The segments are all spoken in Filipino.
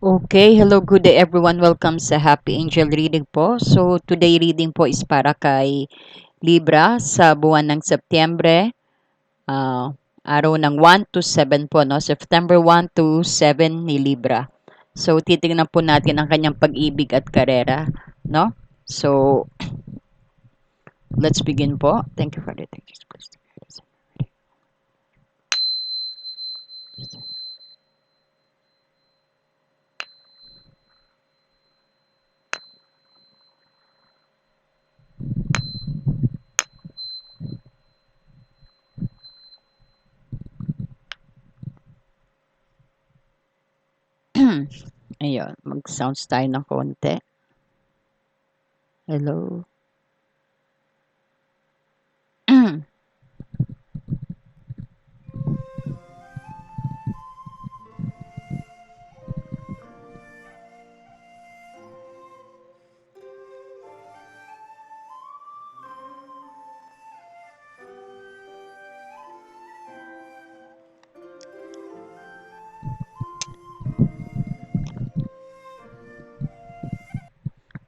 Okay, hello, good day everyone. Welcome sa Happy Angel Reading po. So, today reading po is para kay Libra sa buwan ng Setyembre, araw ng 1 to 7 po, no? September 1 to 7 ni Libra. So, titingnan po natin ang kanyang pag-ibig at karera, no? So, let's begin po. Thank you for the thank you. Ayun, mag-sounds tayo ng konti. Hello.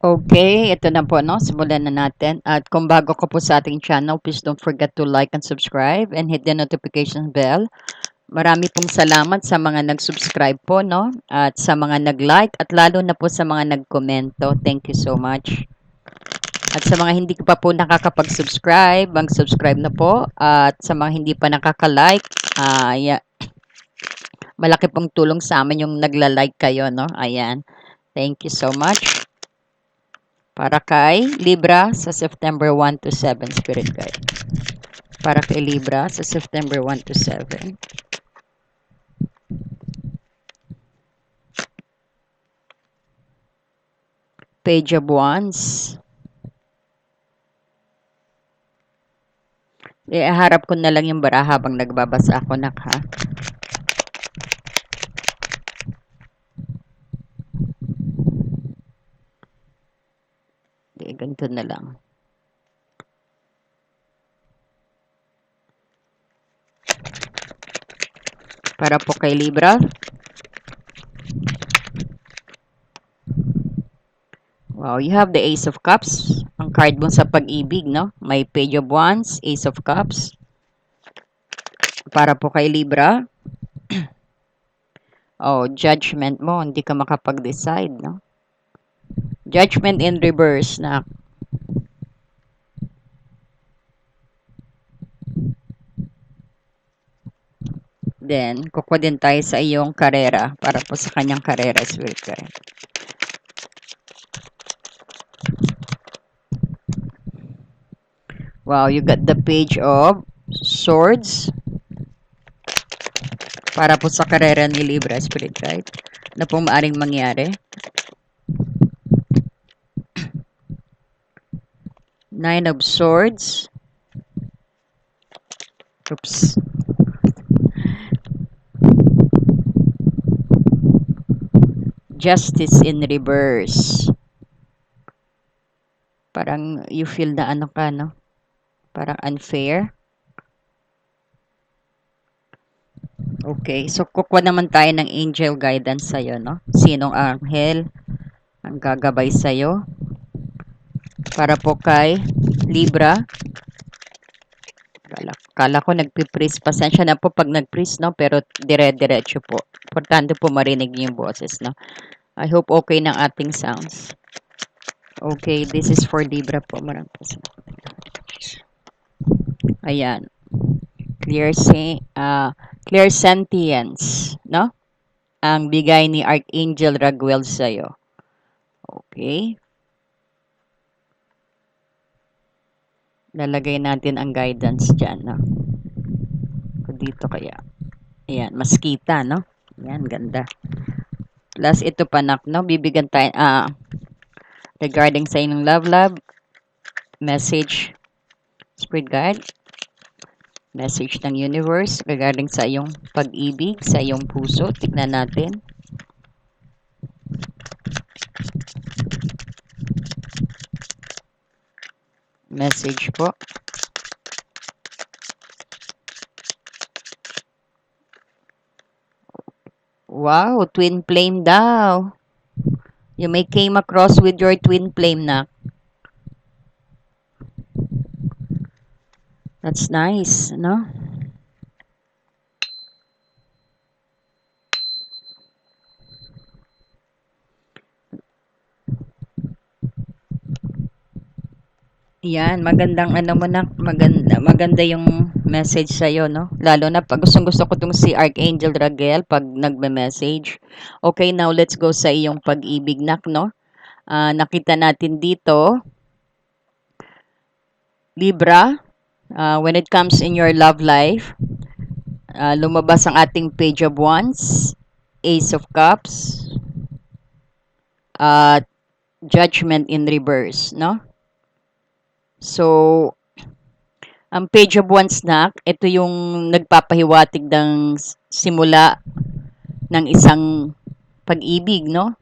Okay, ito na po, no? Simulan na natin. At kung bago ka po sa ating channel, please don't forget to like and subscribe and hit the notification bell. Marami pong salamat sa mga nag-subscribe po, no? At sa mga nag-like at lalo na po sa mga nag-komento. Thank you so much. At sa mga hindi pa po nakakapag-subscribe, mag-subscribe na po. At sa mga hindi pa nakaka-like, malaki pong tulong sa amin yung nagla-like kayo, no? Ayan. Thank you so much. Para kay Libra sa September 1 to 7 Spirit Guide. Para kay Libra sa September 1 to 7. Page of Wands. Harap ko na lang yung bara habang nagbabasa ako, nak, ha? Ganito na lang. Para po kay Libra. Wow, you have the Ace of Cups. Ang card mo sa pag-ibig, no? May Page of Wands, Ace of Cups. Para po kay Libra. Oh, judgment mo, hindi ka makapag-decide, no? Judgment in reverse, na. Then, kukuha din tayo sa iyong karera para po sa kanyang karera, Spirit Guide. Wow, you got the Page of Swords para po sa karera ni Libra, Spirit Guide. Na pong maaring mangyari. Nine of Swords. Oops. Justice in reverse. Parang you feel na ano ka, no? Parang unfair. Okay, so kukuha naman tayo ng angel guidance sa'yo, no? Sinong anghel ang gagabay sa'yo? Para po kay Libra. Kala ko nagpi-freeze. Pasensya na po pag nag-freeze, no? Pero dire-diretso po. Importante po marinig niyo yung boses, no? I hope okay ng ating sounds. Okay, this is for Libra po. Maraming po. Ayan. Clear sentience, no? Ang bigay ni Archangel Raguel sa'yo. Okay. Lalagay natin ang guidance dyan, no? Dito kaya. Ayan, mas kita, no? Ayan, ganda. Plus, ito panak, no? Bibigyan tayo, regarding sa inyong love, message, spirit guide, message ng universe regarding sa iyong pag-ibig, sa iyong puso. Tignan natin. Message po. Wow, twin flame daw. You may came across with your twin flame na. That's nice, no? Yan, magandang ano mo na, maganda, maganda yung message sa'yo, no? Lalo na pag gustong gusto ko tong si Archangel Raguel pag nagme-message. Okay, now let's go sa iyong pag-ibig nak, no? Nakita natin dito, Libra, when it comes in your love life, lumabas ang ating Page of Wands, Ace of Cups, at Judgment in reverse, no? So, ang Page of Wands na, ito yung nagpapahiwatig ng simula ng isang pag-ibig, no?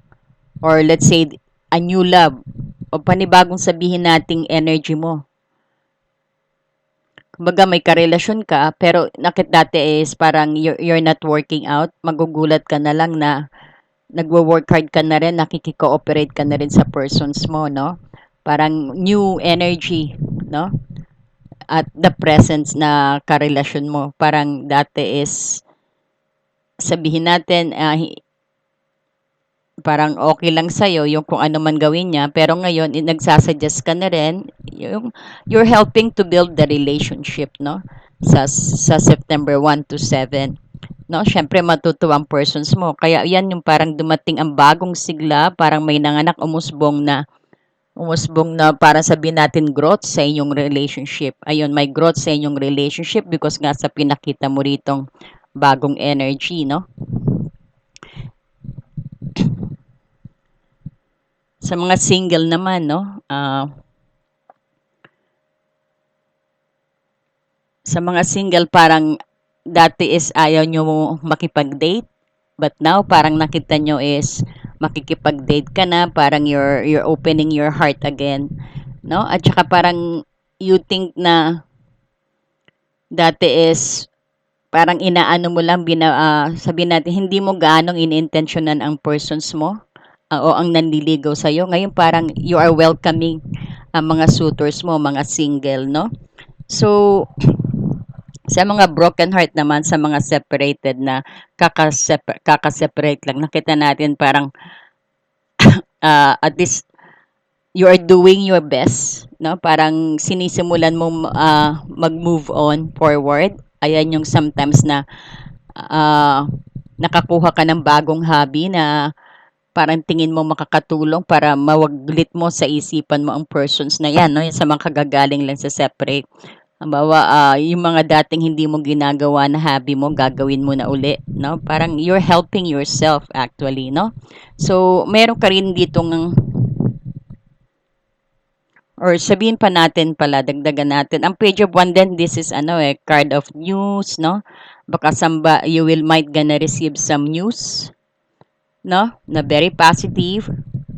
Or let's say, a new love. O panibagong sabihin nating energy mo. Kumbaga may karelasyon ka, pero nakit dati is parang you're not working out. Magugulat ka na lang na nagwo-work hard ka na rin, nakiki-cooperate ka na rin sa persons mo, no? Parang new energy, no? At the presence na karelasyon mo. Parang dati is sabihin natin parang okay lang sa'yo yung kung ano man gawin niya, pero ngayon nagsasuggest ka na rin, yung, you're helping to build the relationship, no? Sa September 1 to 7. No, syempre matutuwa ang persons mo. Kaya yan yung parang dumating ang bagong sigla, parang may nanganak umusbong na para sabihin natin growth sa inyong relationship. Ayun, may growth sa inyong relationship because nga sa pinakita mo ritong bagong energy, no? Sa mga single naman, no? Sa mga single, parang dati is ayaw nyo makipag-date, but now parang nakita nyo is makikipag-date ka na, parang you're opening your heart again, no? At saka parang you think na dati is parang inaano mo lang, sabihin natin, hindi mo gaanong inintensyonan ang persons mo o ang nanliligaw sa'yo. Ngayon parang you are welcoming ang mga suitors mo, mga single, no? So, sa mga broken heart naman, sa mga separated na kakaseparate lang, nakita natin parang at least you are doing your best, no? Parang sinisimulan mo mag-move on forward. Ayan yung sometimes na uh, nakakuha ka ng bagong hobby na parang tingin mo makakatulong para mawaglit mo sa isipan mo ang persons na yan, no? Yung sa mga kagagaling lang sa separate. Halimbawa, yung mga dating hindi mo ginagawa na hobby mo, gagawin mo na uli, no? Parang you're helping yourself actually, no? So, meron ka rin ditong or sabihin pa natin pala, dagdagan natin. Ang page of one then, this is card of news, no? Baka you will might gonna receive some news, no? Na very positive.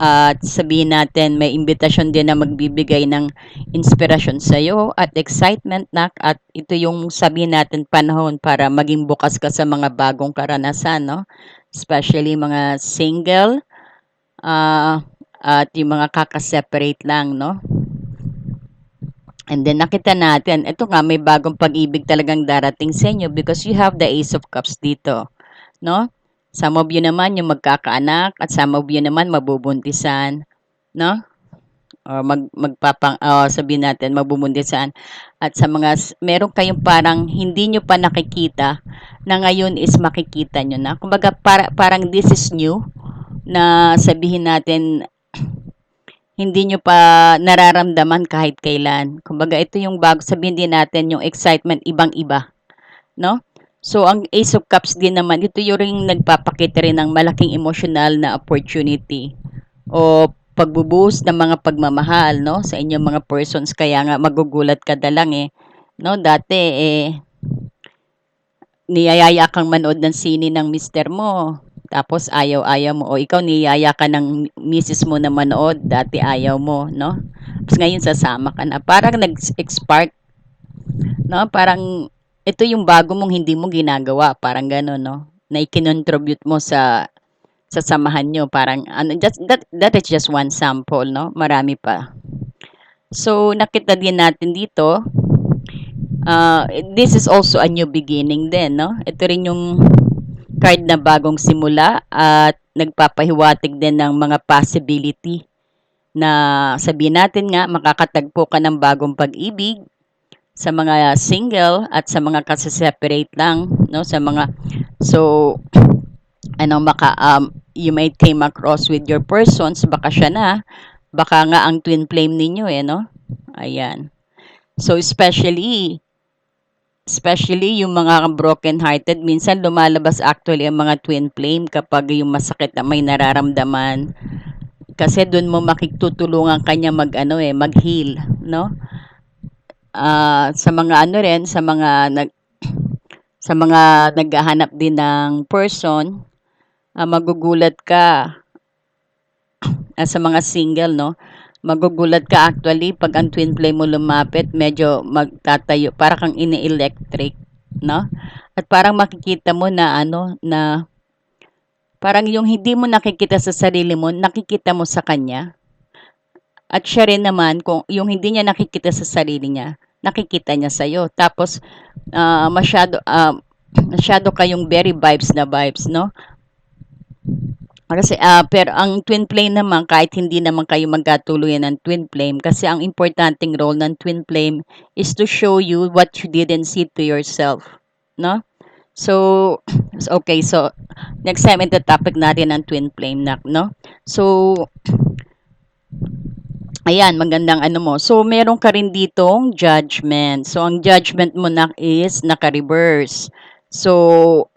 At sabihin natin, may imbitasyon din na magbibigay ng inspirasyon sa iyo at excitement na at ito yung sabihin natin panahon para maging bukas ka sa mga bagong karanasan, no? Especially mga single at yung mga kakaseparate lang, no? And then nakita natin, ito nga may bagong pag-ibig talagang darating sa inyo because you have the Ace of Cups dito, no? Some of you naman yung magkakaanak at some of you naman mabubuntisan, no? Or sabihin natin mabubuntisan. At sa mga meron kayong parang hindi nyo pa nakikita na ngayon is makikita nyo na. Kumbaga parang this is new na sabihin natin hindi nyo pa nararamdaman kahit kailan. Kumbaga, ito yung bago, sabihin din natin yung excitement ibang-iba, no? So, ang Ace of Cups din naman, ito yung ring nagpapakita rin ng malaking emotional na opportunity o pagbubuhos ng mga pagmamahal, no? Sa inyong mga persons. Kaya nga, magugulat ka na lang no? Dati, niyayaya kang manood ng sine ng mister mo, tapos ayaw-ayaw mo, o ikaw niyaya ka ng misis mo na manood, dati ayaw mo, no? Tapos ngayon sasama ka na. Parang nag-spark, no? Parang ito yung bago mong hindi mo ginagawa, parang gano'n, no? na ikinontribute mo sa samahan niyo. Parang ano, that is just one sample, no? Marami pa. So, nakita din natin dito, this is also a new beginning din, no? Ito rin yung card na bagong simula at nagpapahiwatig din ng mga possibility na sabihin natin nga makakatagpo ka ng bagong pag-ibig sa mga single at sa mga kasi-separate lang, no? Sa mga so ano you might came across with your persons, baka siya na, baka nga ang twin flame ninyo no? Ayan. So especially yung mga broken hearted, minsan lumalabas actually ang mga twin flame kapag yung masakit na may nararamdaman. Kasi doon mo makitutulungan kanya mag-heal, no? Sa mga ano rin, sa mga naghahanap din ng person, magugulat ka sa mga single, no? Magugulat ka actually pag ang twin flame mo lumapit, medyo magtatayo, para kang ini-electric, no? At parang makikita mo na na parang yung hindi mo nakikita sa sarili mo, nakikita mo sa kanya. At siya rin naman, kung yung hindi niya nakikita sa sarili niya, nakikita niya sa'yo. Tapos, masyado kayong very vibes na vibes, no? Kasi, pero ang twin flame naman, kahit hindi naman kayo magkatuluyan ng twin flame, kasi ang importanteng role ng twin flame is to show you what you didn't see to yourself, no? So, okay, so, next time ito topic natin ang twin flame na, no? So, ayan, magandang ano mo. So, meron ka rin ditong judgment. So, ang judgment mo na is naka-reverse. So,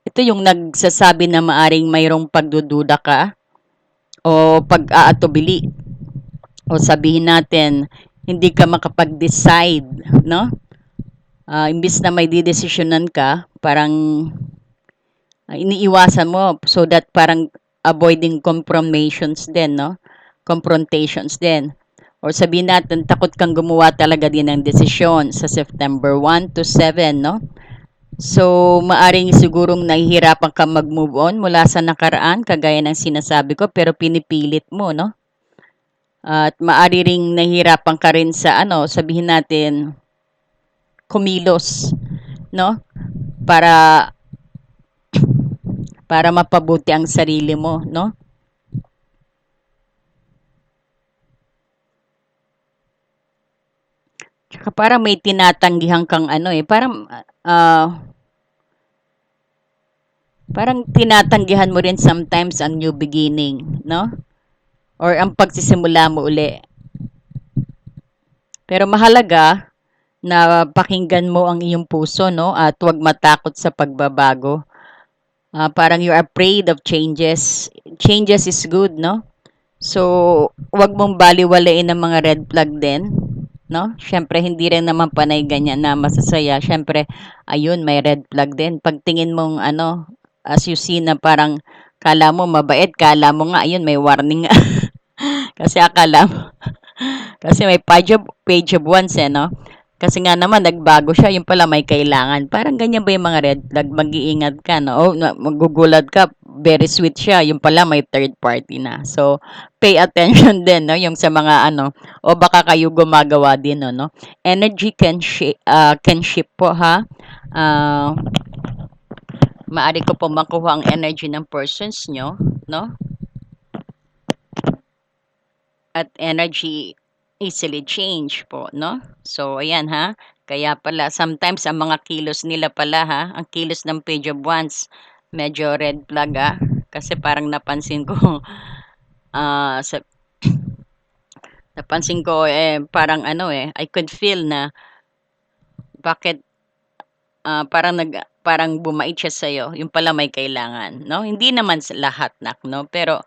ito yung nagsasabi na maaring mayroong pagdududa ka o pag-aatubili. O sabihin natin, hindi ka makapag-decide, no? Imbis na may didesisyonan ka, parang iniiwasan mo so that parang avoiding confrontations din, no? Confrontations din. Or sabihin natin, takot kang gumawa talaga din ng desisyon sa September 1 to 7, no? So, maaring sigurong nahihirapan ka mag-move on mula sa nakaraan, kagaya ng sinasabi ko, pero pinipilit mo, no? At maari ring nahihirapan ka rin sa sabihin natin, kumilos, no? Para para mapabuti ang sarili mo, no? Tsaka parang may tinatanggihan kang parang tinatanggihan mo rin sometimes ang new beginning, no? Or ang pagsisimula mo uli. Pero mahalaga na pakinggan mo ang iyong puso, no? At huwag matakot sa pagbabago. Parang you're afraid of changes. Changes is good, no? So, huwag mong baliwalain ang mga red flag din, no? Siyempre, hindi rin naman panay ganyan na masasaya. Siyempre, ayun, may red flag din. Pagtingin mong as you see na parang kala mo mabait, kala mo nga, ayun, may warning nga. Kasi akala mo, kasi may page of wands no? Kasi nga naman, nagbago siya, yung pala may kailangan. Parang ganyan ba yung mga red flag? Mag-iingat ka, no? O, magugulat ka, very sweet siya, yung pala may third party na. So, pay attention din, no? Yung sa mga o baka kayo gumagawa din, no? Energy can shift po, ha? Uh, Maari ko po makuha ang energy ng persons nyo, no? At energy easily change po, no? So, ayan ha. Kaya pala, sometimes ang mga kilos nila pala ha, ang kilos ng page of wands, medyo red flag ha. Kasi parang napansin ko, ah, sa, napansin ko parang I could feel na bakit parang bumait siya sa'yo, yung pala may kailangan, no? Hindi naman sa lahat no? Pero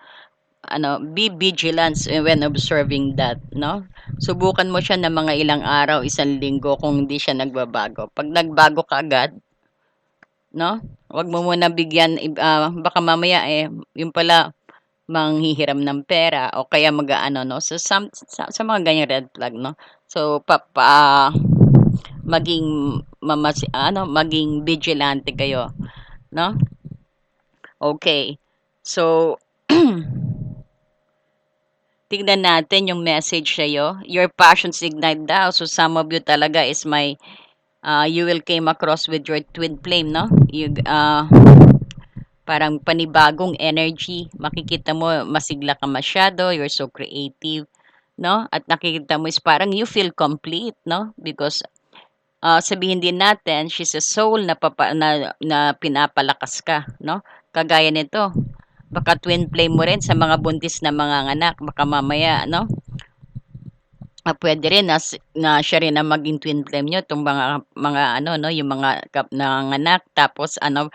be vigilant when observing that, no? Subukan mo siya ng mga ilang araw, isang linggo kung hindi siya nagbabago. Pag nagbago ka agad, no? Huwag mo muna bigyan, baka mamaya yung pala manghihiram ng pera o kaya no? So, sa mga ganyan red flag, no? So, maging maging vigilante kayo, no? Okay. So, tignan natin yung message sa'yo. Your passions ignite daw. So, some of you talaga is you will came across with your twin flame, no? Parang panibagong energy. Makikita mo, masigla ka masyado. You're so creative, no? At nakikita mo is parang you feel complete, no? Because sabihin din natin, she's a soul na pinapalakas ka, no? Kagaya nito, baka twin flame mo rin sa mga buntis na mga anak, baka mamaya, no? Puwede rin na siya rin ang maging twin flame niyo, 'tong mga ano 'no, yung mga nanganganak tapos ano,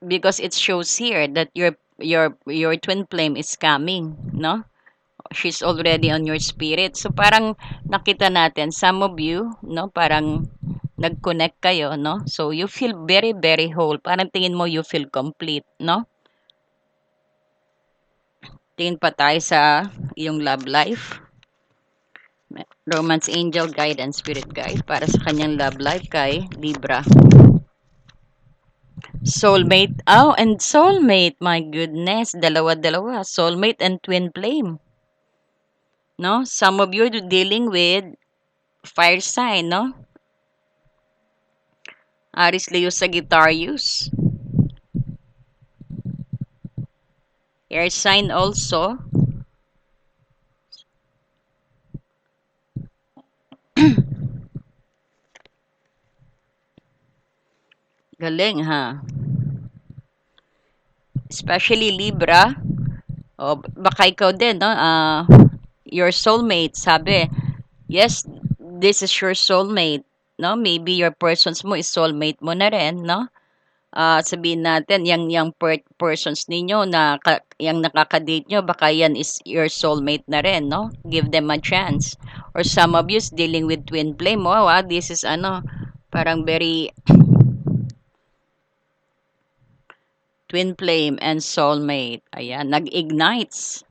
because it shows here that your twin flame is coming, 'no? She's already on your spirit. So, parang nakita natin some of you, 'no, parang nag-connect kayo, 'no? So, you feel very, very whole. Parang tingin mo you feel complete, 'no? Tingin pa tayo sa iyong love life. Romance angel guide and spirit guide para sa kanyang love life kay Libra. Soulmate. Oh, and soulmate. My goodness. Dalawa-dalawa. Soulmate and twin flame. No? Some of you are dealing with fire sign, no? Aries, Leo, Sagittarius. Air sign also. Galing, ha? Especially Libra. O, baka ikaw din, no? Your soulmate, sabi. Yes, this is your soulmate. No? Maybe your persons mo is soulmate mo na rin, no? Sabihin natin, yung persons ninyo na yung nakaka-date nyo, baka yan is your soulmate na rin, no? Give them a chance. Or some of you is dealing with twin flame. Wow, this is ano, parang very twin flame and soulmate. Ayan, nag-ignites.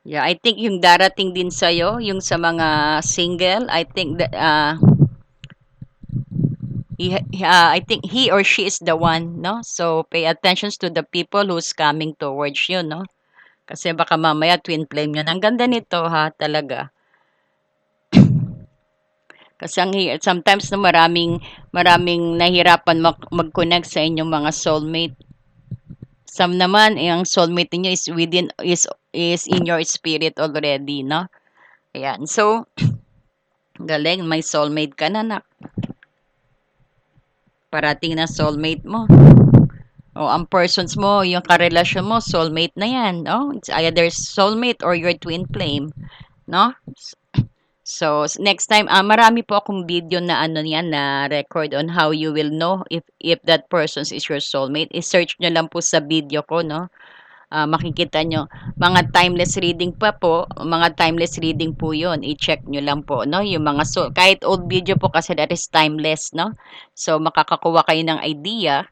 Yeah, I think yung darating din sa'yo, yung sa mga single, I think that, I think he or she is the one, no? So, pay attention to the people who's coming towards you, no? Kasi baka mamaya twin flame yun. Ang ganda nito ha, talaga. Kasi sometimes na maraming nahirapan mag-connect sa inyong mga soulmate. Some naman, yung soulmate niyo is in your spirit already, no? Ayan. So, galing, may soulmate ka na, nak. Parating na soulmate mo. O, ang persons mo, yung karelasyon mo, soulmate na yan, no? It's either soulmate or your twin flame, no? So, next time, marami po akong video na ano yan, na record on how you will know if that person is your soulmate. I-search nyo lang po sa video ko, no? Makikita nyo. Mga timeless reading pa po, mga timeless reading po yon. I-check nyo lang po, no? Yung mga kahit old video po kasi that is timeless, no? So, makakakuha kayo ng idea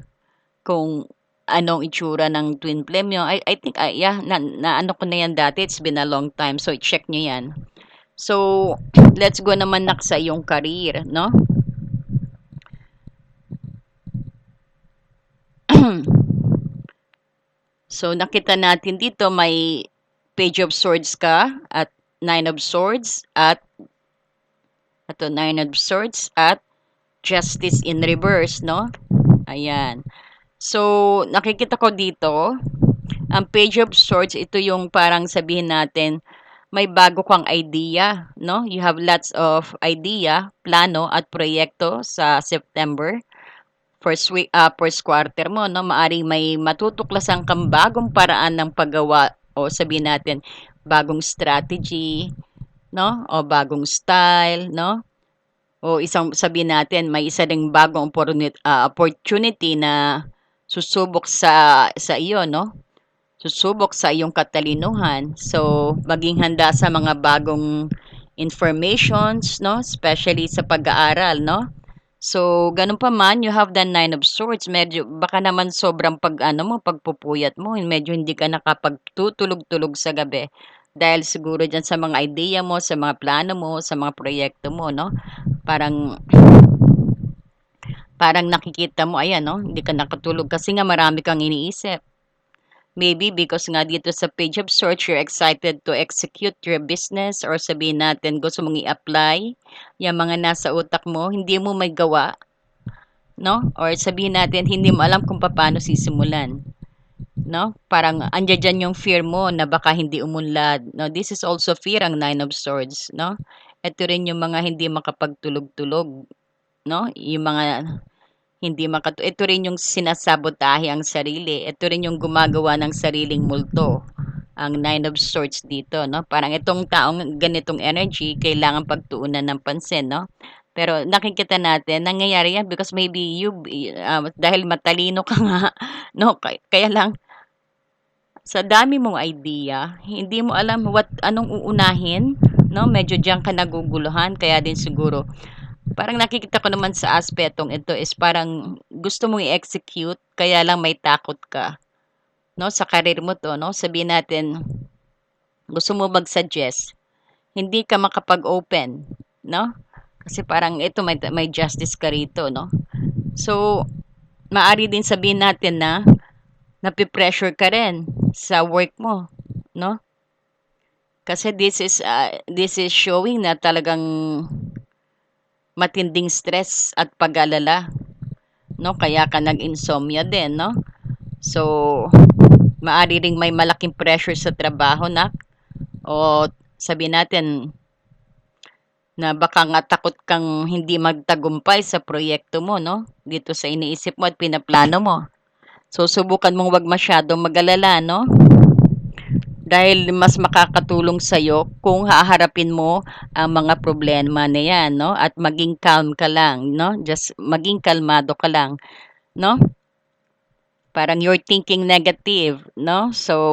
kung anong itsura ng twin flame nyo. I think, yeah, na ano ko na yan dati. It's been a long time. So, check nyo yan. So, let's go naman nak sa iyong career, no? So, nakita natin dito may Page of Swords ka at Nine of Swords at Nine of Swords at Justice in reverse, no? Ayan. So, nakikita ko dito, ang Page of Swords, ito yung parang sabihin natin, may bago kang idea, no? You have lots of idea, plano at proyekto sa September. First quarter mo, no? Maaring may matutuklasan kang bagong paraan ng paggawa o sabihin natin, bagong strategy, no? O bagong style, no? O isang sabihin natin, may isa ding bagong opportunity na susubok sa iyo, no? Susubok sa iyong katalinuhan. So, maging handa sa mga bagong informations, no? Especially sa pag-aaral, no? So, ganun pa man, you have the Nine of Swords. Medyo, baka naman sobrang pagpupuyat mo. Medyo hindi ka nakapagtutulog-tulog sa gabi. Dahil siguro dyan sa mga idea mo, sa mga plano mo, sa mga proyekto mo, no? Parang Parang nakikita mo, ayan, no, hindi ka nakatulog kasi nga marami kang iniisip. Maybe because nga dito sa page of sorts, you're excited to execute your business or sabihin natin gusto mong i-apply yung mga nasa utak mo, hindi mo may gawa, no? Or sabihin natin hindi mo alam kung paano sisimulan, no? Parang andiyan dyan yung fear mo na baka hindi umunlad, no? This is also fear ang Nine of Swords, no? Ito rin yung mga hindi makapagtulog-tulog, no? Yung mga ito rin yung sinasabotahe ang sarili. Ito rin yung gumagawa ng sariling multo. Ang Nine of Swords dito, no? Parang itong taong ganitong energy, kailangan pagtuunan ng pansin, no? Pero nakikita natin, nangyayari yan because maybe dahil matalino ka nga, no? Kaya lang, sa dami mong idea, hindi mo alam anong uunahin, no? Medyo diyan ka naguguluhan, kaya din siguro parang nakikita ko naman sa aspetong ito is parang gusto mong i-execute, kaya lang may takot ka, no? Sa karir mo to, no? Sabihin natin, gusto mo mag-suggest, hindi ka makapag-open, no? Kasi parang ito may justice ka rito, no? So, maari din sabihin natin na napipressure ka rin sa work mo, no? Kasi this is showing na talagang matinding stress at pag-alala, no? Kaya ka nag-insomnia din, no? So, maari ring may malaking pressure sa trabaho na o sabihin natin na baka nga takot kang hindi magtagumpay sa proyekto mo, no? Dito sa iniisip mo at pinaplano mo. So, subukan mong wag masyadong mag-alala, no? Dahil mas makakatulong sa'yo kung haharapin mo ang mga problema na yan, no? At maging calm ka lang, no? Just maging kalmado ka lang, no? Parang you're thinking negative, no? So,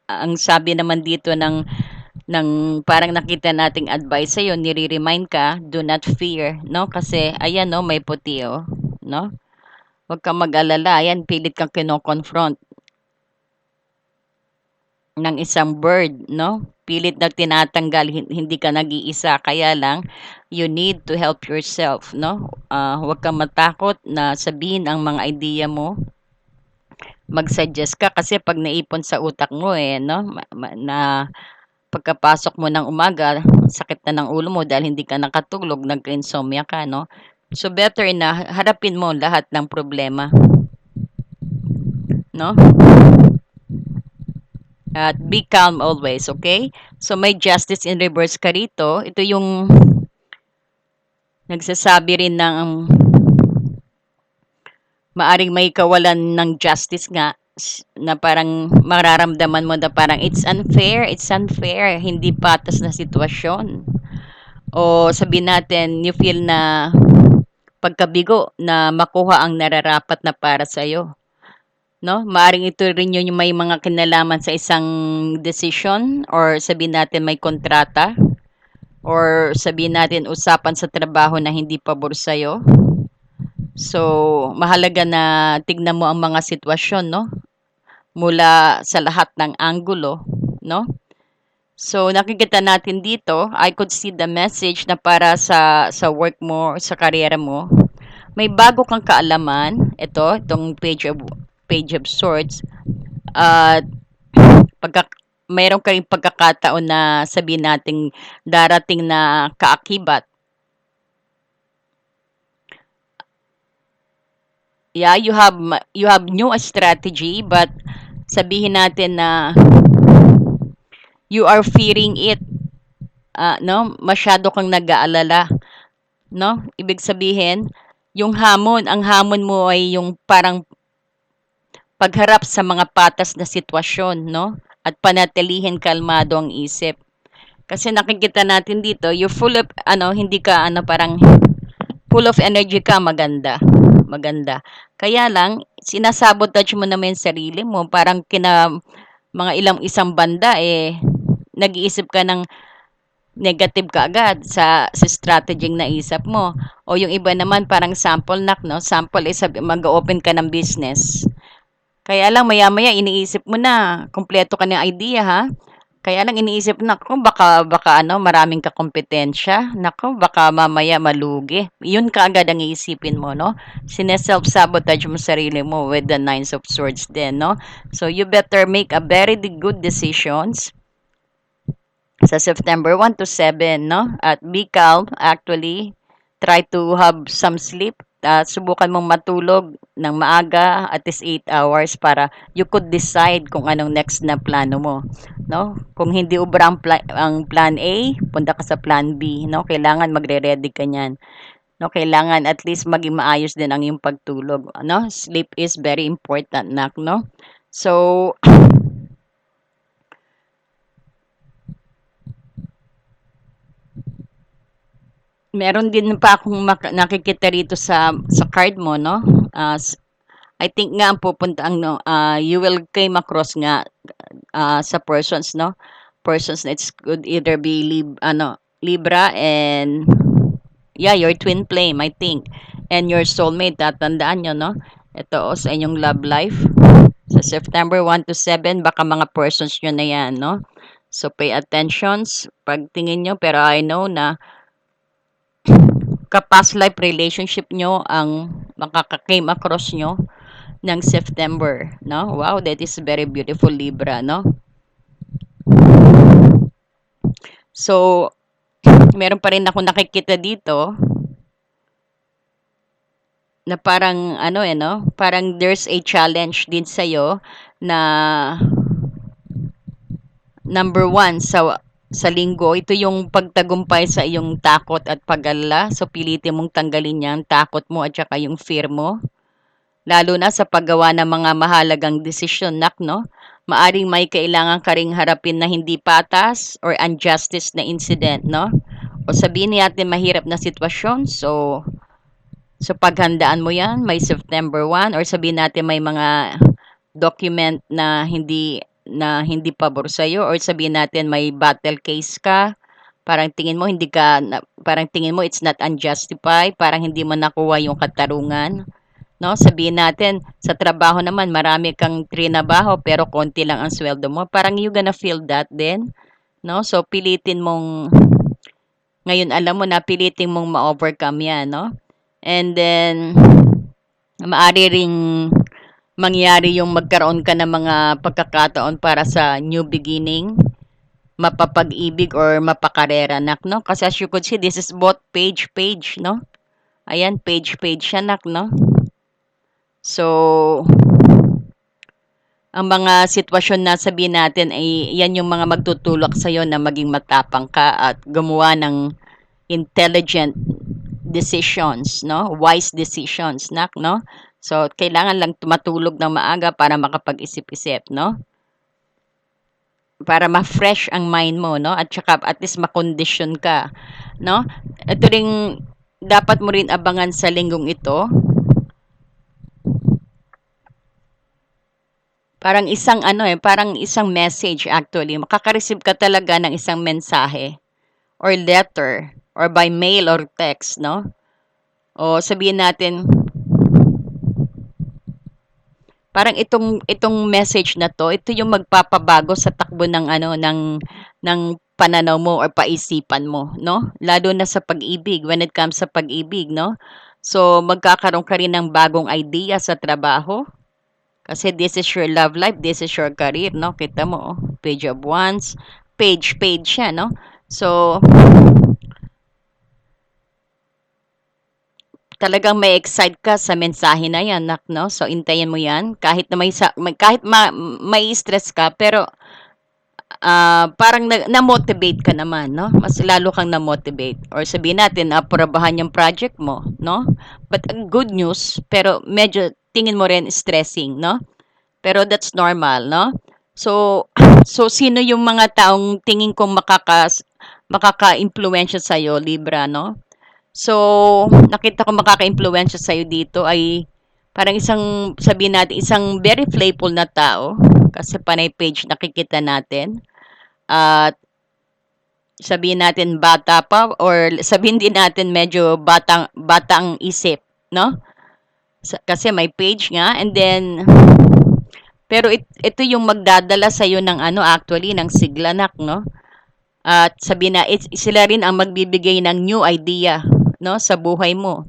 ang sabi naman dito ng parang nakita nating advice sa'yo, nire-remind ka, do not fear, no? Kasi, ayan, no, may puti, oh, no? Huwag kang mag-alala, ayan, pilit kang kino-confront ng isang bird, no? Pilit na tinatanggal, hindi ka nag-iisa, kaya lang, you need to help yourself, no? Huwag kang matakot na sabihin ang mga idea mo, mag-suggest ka kasi pag naipon sa utak mo no, na pagkapasok mo ng umaga, sakit na ng ulo mo dahil hindi ka nakatulog, nag-insomnia ka, no? So better na harapin mo lahat ng problema, no? At be calm always, okay? So may justice in reverse ka rito. Ito yung nagsasabi rin ng maaring may kawalan ng justice nga na parang mararamdaman mo na parang it's unfair, hindi patas na sitwasyon. O sabihin natin, you feel na pagkabigo na makuha ang nararapat na para sa'yo. No? Maaring ito rin yun yung may mga kinalaman sa isang decision or sabihin natin may kontrata or sabihin natin usapan sa trabaho na hindi pabor sa'yo. So, mahalaga na tignan mo ang mga sitwasyon, no? Mula sa lahat ng anggulo, no? So, nakikita natin dito, I could see the message na para sa work mo, sa karera mo. May bago kang kaalaman, itong page of swords. At pagka mayroon kayong pagkakataon na sabihin nating darating na kaakibat. Yeah, you have new strategy but sabihin natin na you are fearing it, no? Masyado kang nag-aalala, no? Ibig sabihin, ang hamon mo ay yung parang pagharap sa mga patas na sitwasyon, no? At panatilihin kalmado ang isip. Kasi nakikita natin dito, you're full of, hindi ka, parang full of energy ka, maganda. Maganda. Kaya lang, sinasabotage mo naman yung sarili mo. Parang mga isang banda, nag-iisip ka ng negative ka agad sa strategy na isip mo. O yung iba naman, parang sample no? Sample is mag-open ka ng business. Kaya lang, maya-maya, iniisip mo na, kompleto ka ng idea, ha? Kaya lang iniisip, naku, baka ano, maraming kakumpetensya. Naku, baka mamaya malugi. Yun kaagad ang iisipin mo, no? Sine-self-sabotage mo sarili mo with the nines of swords din, no? So you better make a very good decisions sa September 1 to 7, no? At be calm, actually. Try to have some sleep. Subukan mong matulog ng maaga, at least 8 hours para you could decide kung anong next na plano mo, no? Kung hindi ubra ang plan A, punta ka sa plan B, no? Kailangan magre-ready ka niyan. No, kailangan at least maging maayos din ang iyong pagtulog, no? Sleep is very important, nak, no? So, meron din pa akong nakikita rito sa card mo, no? I think nga ang pupunta ang no, you will came across nga sa persons, no? Persons na it's could either be Libra and yeah, your twin flame, I think. And your soulmate, tatandaan nyo, no? Ito sa inyong love life. Sa September 1 to 7, baka mga persons nyo na yan, no? So, pay attentions. Pagtingin nyo, pero I know na ka-past life relationship nyo ang makaka-came across nyo ng September, no? Wow, that is very beautiful, Libra, no? So, meron pa rin ako nakikita dito na parang ano no? Parang there's a challenge din sa'yo na number one sa linggo, ito yung pagtagumpay sa iyong takot at pag-alala. So, pilitin mong tanggalin yan, takot mo at saka yung fear mo. Lalo na sa paggawa ng mga mahalagang desisyon, nak, no? Maaring may kailangan ka ring harapin na hindi patas or injustice na incident, no? O sabihin natin mahirap na sitwasyon. So paghandaan mo yan, may September 1 or sabihin natin may mga document na hindi pabor sa'yo or sabihin natin may battle case ka, parang tingin mo parang tingin mo it's not unjustified, parang hindi mo nakuha yung katarungan, no? Sabihin natin sa trabaho naman marami kang trinabaho pero konti lang ang sweldo mo. Parang you gonna feel that din, no? So pilitin mong ngayon alam mo na pilitin mong ma-overcome 'yan, no? And then maaari ring mangyari yung magkaroon ka ng mga pagkakataon para sa new beginning, mapapag-ibig or mapakarera, nak, no? Kasi as you could see, this is both page, no? Ayan, page siya, nak, no? So, ang mga sitwasyon na sabihin natin ay yan yung mga magtutulak sa'yo na maging matapang ka at gumawa ng intelligent decisions, no? Wise decisions, nak, no? So, kailangan lang tumatulog ng maaga para makapag-isip-isip, no? Para ma-fresh ang mind mo, no? At saka at least makondisyon ka, no? Ito ring dapat mo rin abangan sa linggong ito. Parang isang ano parang isang message actually. Makaka-receive ka talaga ng isang mensahe or letter or by mail or text, no? O sabihin natin, parang itong message na 'to, ito yung magpapabago sa takbo ng ano ng pananaw mo or paisipan mo, no? Lalo na sa pag-ibig, when it comes sa pag-ibig, no? So magkakaroon ka rin ng bagong idea sa trabaho. Kasi this is your love life, this is your career, no? Kita mo, oh, Page of Wands, page siya, no? So, talagang may excite ka sa mensahe na yan, nak, no? So, intayin mo yan. Kahit na kahit may stress ka, pero parang na-motivate ka naman, no? Mas lalo kang na-motivate. Or sabihin natin, aprobahan yung project mo, no? But good news, pero medyo tingin mo rin stressing, no? Pero that's normal, no? So, so sino yung mga taong tingin kong makaka-impluwensya sa'yo, Libra, no? So, nakita ko makaka-impluwensya sa'yo dito ay parang sabihin natin, isang very playful na tao. Kasi panay page nakikita natin. At sabihin natin bata pa or sabihin din natin medyo batang isip, no? Kasi may page nga and then Pero ito yung magdadala sa iyo ng ano, actually ng siglanak, no? At sabi na sila rin ang magbibigay ng new idea, no, sa buhay mo.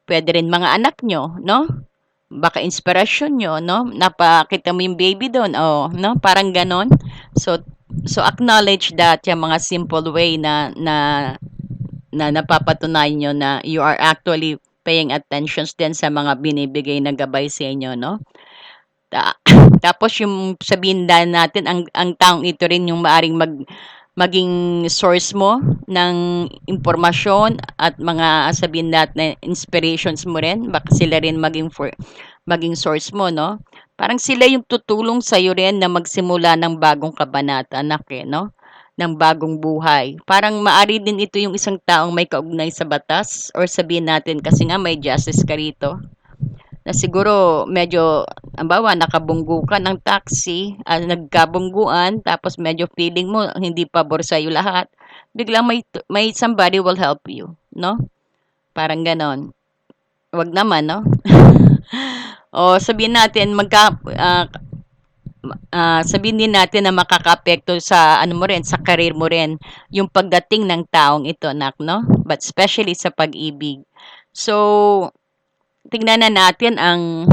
Pwede rin mga anak nyo, no? Baka inspirasyon nyo, no? Napakita mo yung baby doon, oh, no? Parang ganon. So, so acknowledge that yung mga simple way na napapatunayan nyo na you are actually paying attention din sa mga binibigay na gabay sa inyo, no? Ta- Tapos yung sabihin din natin, ang taong ito rin yung maaring maging source mo ng impormasyon at mga sabihin natin inspirations mo rin. Baka sila rin maging source mo, no? Parang sila yung tutulong sa iyo rin na magsimula ng bagong kabanata, anak eh, no? Ng bagong buhay. Parang maari din ito yung isang taong may kaugnay sa batas or sabihin natin kasi nga may justice ka rito na siguro medyo halimbawa nakabunggo ka ng taxi, nagkabungguan tapos medyo feeling mo hindi pabor sa'yo lahat, biglang may somebody will help you, no? Parang ganon. Wag naman, no? O sabihin natin sabihin din natin na makakaapekto sa ano mo rin, sa career mo rin, yung pagdating ng taong ito, nak, no? But especially sa pag-ibig. So, tingnan na natin ang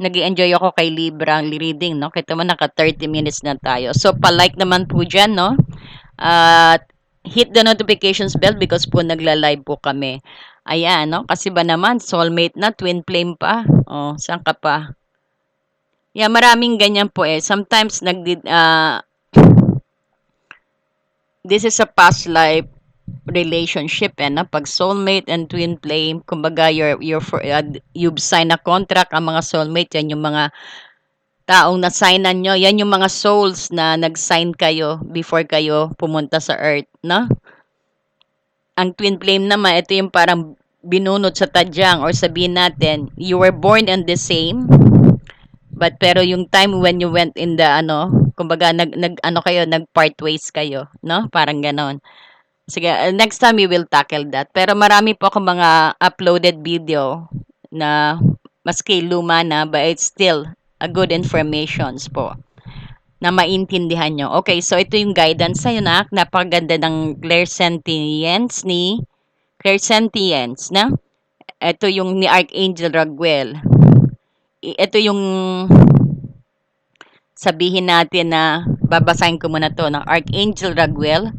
nag-enjoy ako kay Libra ang reading, no? Kita mo, naka 30 minutes na tayo. So, palike naman po dyan, no? At hit the notifications bell because po nagla-live po kami. Ayan, no? Kasi ba naman, soulmate na, twin flame pa. Oh, saan ka pa? Yeah, maraming ganyan po eh. Sometimes, this is a past life relationship eh, na pag soulmate and twin flame, kumbaga you've signed a contract. Ang mga soulmate yan yung mga taong na-signan nyo, yan yung mga souls na nag-sign kayo before kayo pumunta sa earth, no? Ang twin flame naman, ito yung parang binunot sa tadyang or sabihin natin, you were born in the same, but pero yung time when you went in the ano, kumbaga ano kayo, nag-part ways kayo, no? Parang ganon. Sige, next time we will tackle that. Pero marami po akong mga uploaded video na maski luma na, but it's still a good informations po na maintindihan nyo. Okay, so ito yung guidance sa'yo na napakaganda ng Clairsentience, na? Ito yung ni Archangel Raguel. Ito yung sabihin natin na babasahin ko muna to ng Archangel Raguel.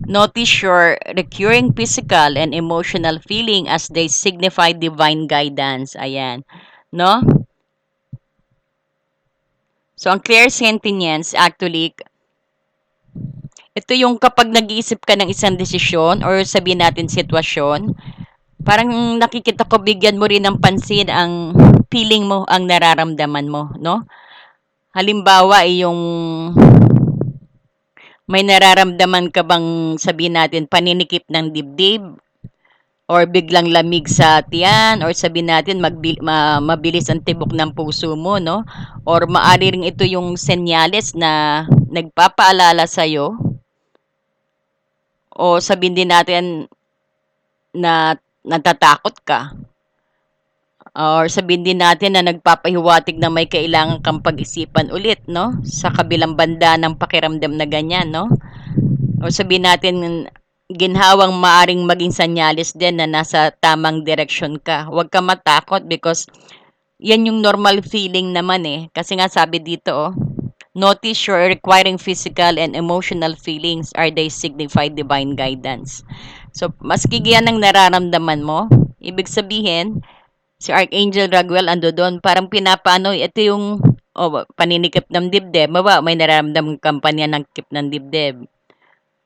Notice your recurring physical and emotional feeling as they signify divine guidance. Ayan. No? So, ang clairsentience, actually, ito yung kapag nag-iisip ka ng isang desisyon or sabihin natin sitwasyon, parang nakikita ko bigyan mo rin ng pansin ang feeling mo, ang nararamdaman mo, no? Halimbawa, yung may nararamdaman ka bang sabihin natin paninikip ng dibdib or biglang lamig sa tiyan or sabihin natin mabilis ang tibok ng puso mo, no? Or maaari rin ito yung senyales na nagpapaalala sa iyo o sabihin din natin na natatakot ka or sabihin din natin na nagpapahiwatig na may kailangan kang pag-isipan ulit, no? Sa kabilang banda ng pakiramdam na ganyan, no? O sabihin natin ginhawang maaring maging senyales din na nasa tamang direksyon ka. Huwag ka matakot because yan yung normal feeling naman eh. Kasi nga sabi dito, oh, notice your requiring physical and emotional feelings are they signify divine guidance. So, maski yan ang nararamdaman mo, ibig sabihin, si Archangel Raguel ando doon, parang pinapano, ito yung paninikip ng dibdib, may nararamdaman kampanya ng kip ng dibdib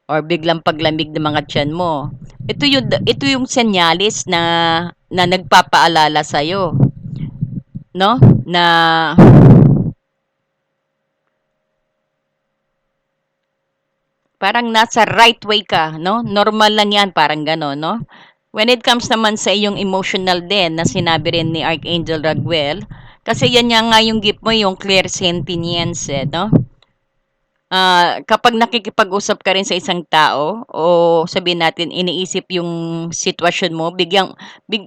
or biglang paglamig ng mga tiyan mo. Ito yung senyalis na nagpapaalala sa iyo, no? Na parang nasa right way ka, no? Normal lang 'yan, parang gano'n, no? When it comes naman sa iyong emotional din na sinabi rin ni Archangel Raguel, kasi yan nga yung gift mo, yung clairsentience, no? Kapag nakikipag-usap ka rin sa isang tao o sabihin natin iniisip yung sitwasyon mo,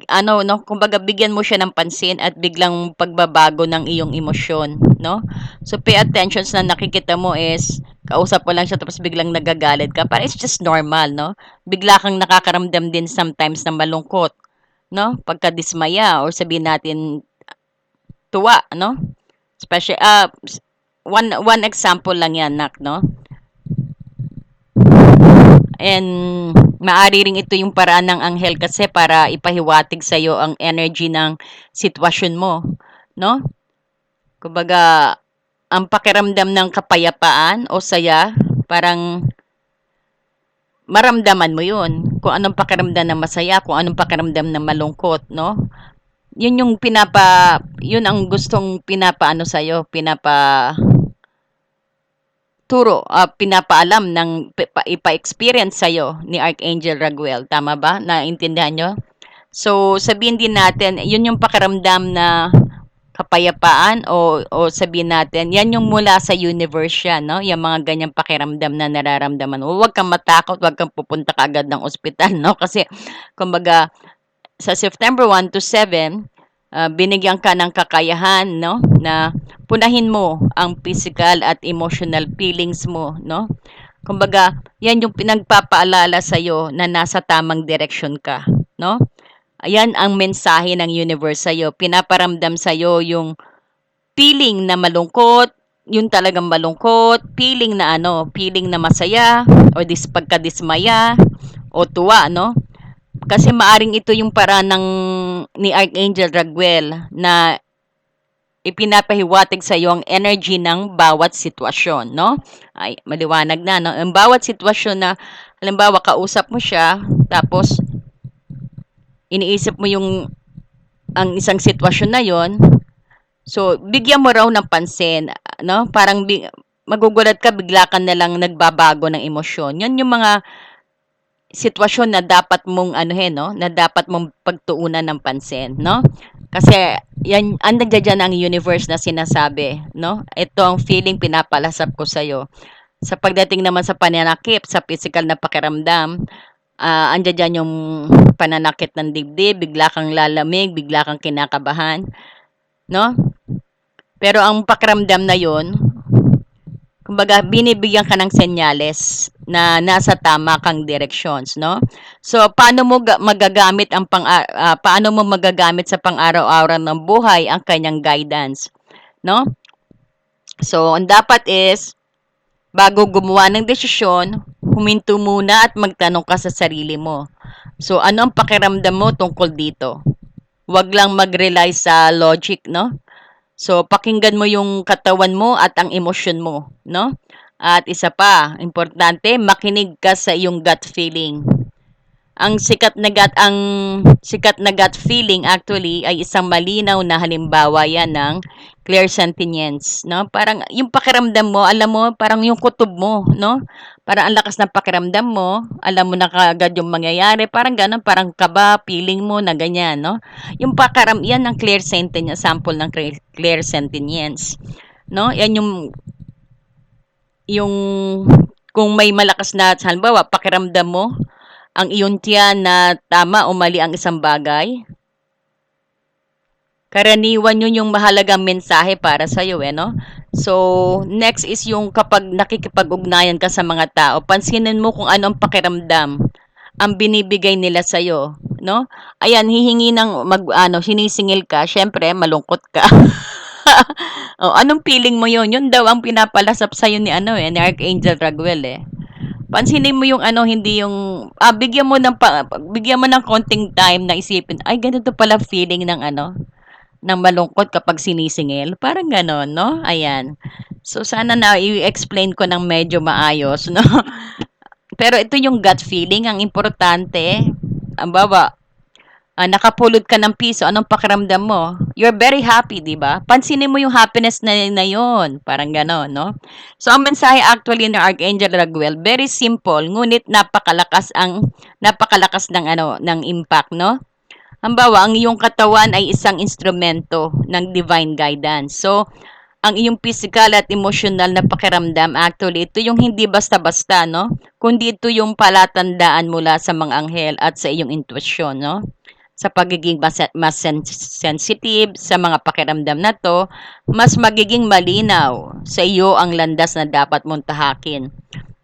ano 'no, kumbaga bigyan mo siya ng pansin at biglang pagbabago ng iyong emosyon, 'no? So, pay attention sa nakikita mo is kausap mo lang siya tapos biglang nagagalit ka, parang it's just normal, 'no? Bigla kang nakakaramdam din sometimes ng malungkot, 'no? Pagkadismaya or sabihin natin tuwa, 'no? Especially, one example lang 'yan, Nak, 'no? And maari ring ito yung paraan ng anghel kasi para ipahiwatig sa iyo ang energy ng sitwasyon mo, no? Kumbaga, ang pakiramdam ng kapayapaan o saya, parang maramdaman mo 'yun. Kung anong pakiramdam ng masaya, kung anong pakiramdam ng malungkot, no? 'Yun ang gustong pinapaano sa iyo, pinapaalam ng ipa-experience sa'yo ni Archangel Raguel, tama ba? Naintindihan niyo? So, sabihin din natin, yun yung pakiramdam na kapayapaan o sabihin natin, yan yung mula sa universe yan, no? Yung mga ganyang pakiramdam na nararamdaman mo. Huwag kang matakot, huwag kang pupunta kaagad ng ospital, no? Kasi, kumbaga, sa September 1 to 7, binigyan ka ng kakayahan, no? Na punahin mo ang physical at emotional feelings mo, no? Kumbaga, yan yung pinagpapaalala sa iyo na nasa tamang direksyon ka, no? Ayan ang mensahe ng universe sa iyo. Pinaparamdam sa iyo yung feeling na malungkot, yung talagang malungkot, feeling na masaya o pagkadismaya o tuwa, no? Kasi maaring ito yung paraan ni Archangel Raguel na ipinapahiwatig sa iyo ang energy ng bawat sitwasyon, no? Ay, maliwanag na, no? Ang bawat sitwasyon na, halimbawa, kausap mo siya, tapos iniisip mo ang isang sitwasyon na yon, so, bigyan mo raw ng pansin, no? Parang magugulat ka, bigla ka na lang nagbabago ng emosyon. Yan yung mga sitwasyon na dapat mong anuhin, no? Na dapat mong pagtuunan ng pansin, no? Kasi yan nandiyan ang universe na sinasabi, no? Ito ang feeling pinapalasap ko sa iyo. Sa pagdating naman sa pananakit, sa physical na pakiramdam, andiyan yung pananakit ng dibdib, bigla kang lalamig, bigla kang kinakabahan, no? Pero ang pakiramdam na yon, kumbaga binibigyan ka ng senyales na nasa tama kang directions, no? So paano mo magagamit sa pang-araw-araw ng buhay ang kanyang guidance, no? So ang dapat is bago gumawa ng desisyon, huminto muna at magtanong ka sa sarili mo. So ano ang pakiramdam mo tungkol dito? Huwag lang mag-rely sa logic, no? So, pakinggan mo yung katawan mo at ang emosyon mo, no? At isa pa, importante, makinig ka sa iyong gut feeling. Ang sikat na gut feeling actually ay isang malinaw na halimbawa yan ng clairsentience, no? Parang yung pakiramdam mo, alam mo, parang yung kutob mo, no? Parang ang lakas ng pakiramdam mo, alam mo na kaagad yung mangyayari, parang gano'n, parang kaba, feeling mo na ganyan, no? Yan ang clairsentience, sample ng clairsentience, no? Yan yung kung may malakas na, halimbawa, pakiramdam mo, ang iyong tiyan na tama o mali ang isang bagay, karaniwan yun yung mahalagang mensahe para sa iyo, no? So, next is yung kapag nakikipag-ugnayan ka sa mga tao, pansinin mo kung ano ang pakiramdam ang binibigay nila sa iyo, no? Ayan, hihingi ng sinisingil ka, syempre malungkot ka. Oh, anong feeling mo yun? Yun daw ang pinapalasap sa ni ni Archangel Raguel eh. Pansinin mo yung hindi yung bigyan mo ng konting time na isipin, ay ganito pala feeling ng malungkot kapag sinisingil. Parang gano'n, no? Ayan. So sana na i-explain ko ng medyo maayos, no? Pero ito yung gut feeling ang importante. Ang baba, nakapulot ka ng piso, anong pakiramdam mo? You're very happy, di ba? Pansinin mo yung happiness na yon. Parang gano'n, no? So, ang mensahe actually ng Archangel Raguel, very simple, ngunit napakalakas ng impact, no? Halimbawa, ang iyong katawan ay isang instrumento ng divine guidance. So, ang iyong physical at emotional na pakiramdam. Actually, ito yung hindi basta-basta, no? Kundi ito yung palatandaan mula sa mga anghel at sa iyong intuition, no? Sa pagiging sensitive sa mga pakiramdam na to, mas magiging malinaw sa iyo ang landas na dapat mong tahakin.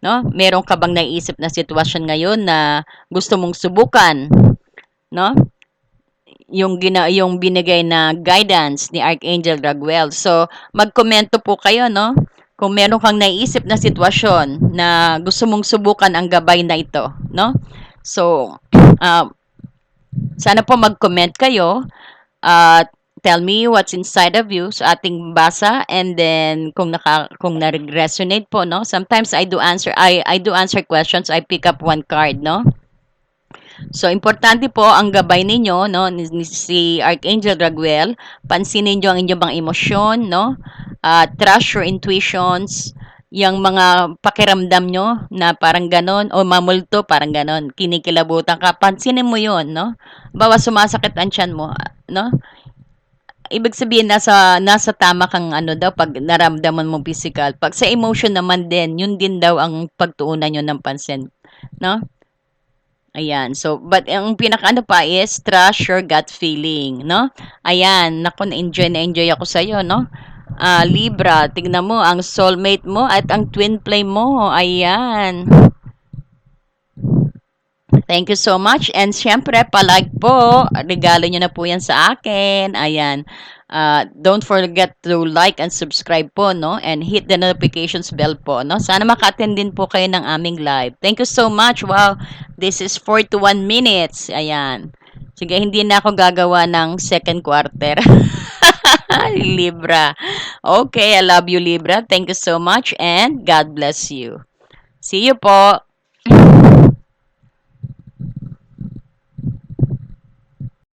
No? Meron ka bang naisip na sitwasyon ngayon na gusto mong subukan? No? Yung binigay na guidance ni Archangel Raguel. So, magkomento po kayo, no? Kung meron kang naisip na sitwasyon na gusto mong subukan ang gabay na ito, no? So, uh, sana po mag-comment kayo at tell me what's inside of you sa ating basa, and then kung na-resonate po, no? Sometimes I do answer questions. I pick up one card, no? So, importante po ang gabay ninyo, no, ni si Archangel Raguel. Pansinin niyo ang inyong mga emosyon, no? Trust your intuitions, yung mga pakiramdam nyo na parang ganon, o mamulto, parang ganon, kinikilabutan ka, pansinin mo yon, no? Bawa sumasakit ang tiyan mo, no? Ibig sabihin nasa tama kang ano daw pag naramdaman mo physical. Pag sa emotion naman din, yun din daw ang pagtuunan nyo ng pansin, no? Ayan. So, but ang pinakaano pa is trust your gut feeling, no? Ayan. Naku, na-enjoy ako sa iyo, no? Libra, tignan mo ang soulmate mo at ang twin flame mo. Ayan. Thank you so much. And syempre, palag po. Regalo nyo na po yan sa akin. Ayan. Don't forget to like and subscribe po, no? And hit the notifications bell po, no? Sana maka-attend din po kayo ng aming live. Thank you so much. Wow, this is 41 minutes. Ayan. Sige, hindi na ako gagawa ng second quarter. Libra. Okay, I love you, Libra. Thank you so much and God bless you. See you po.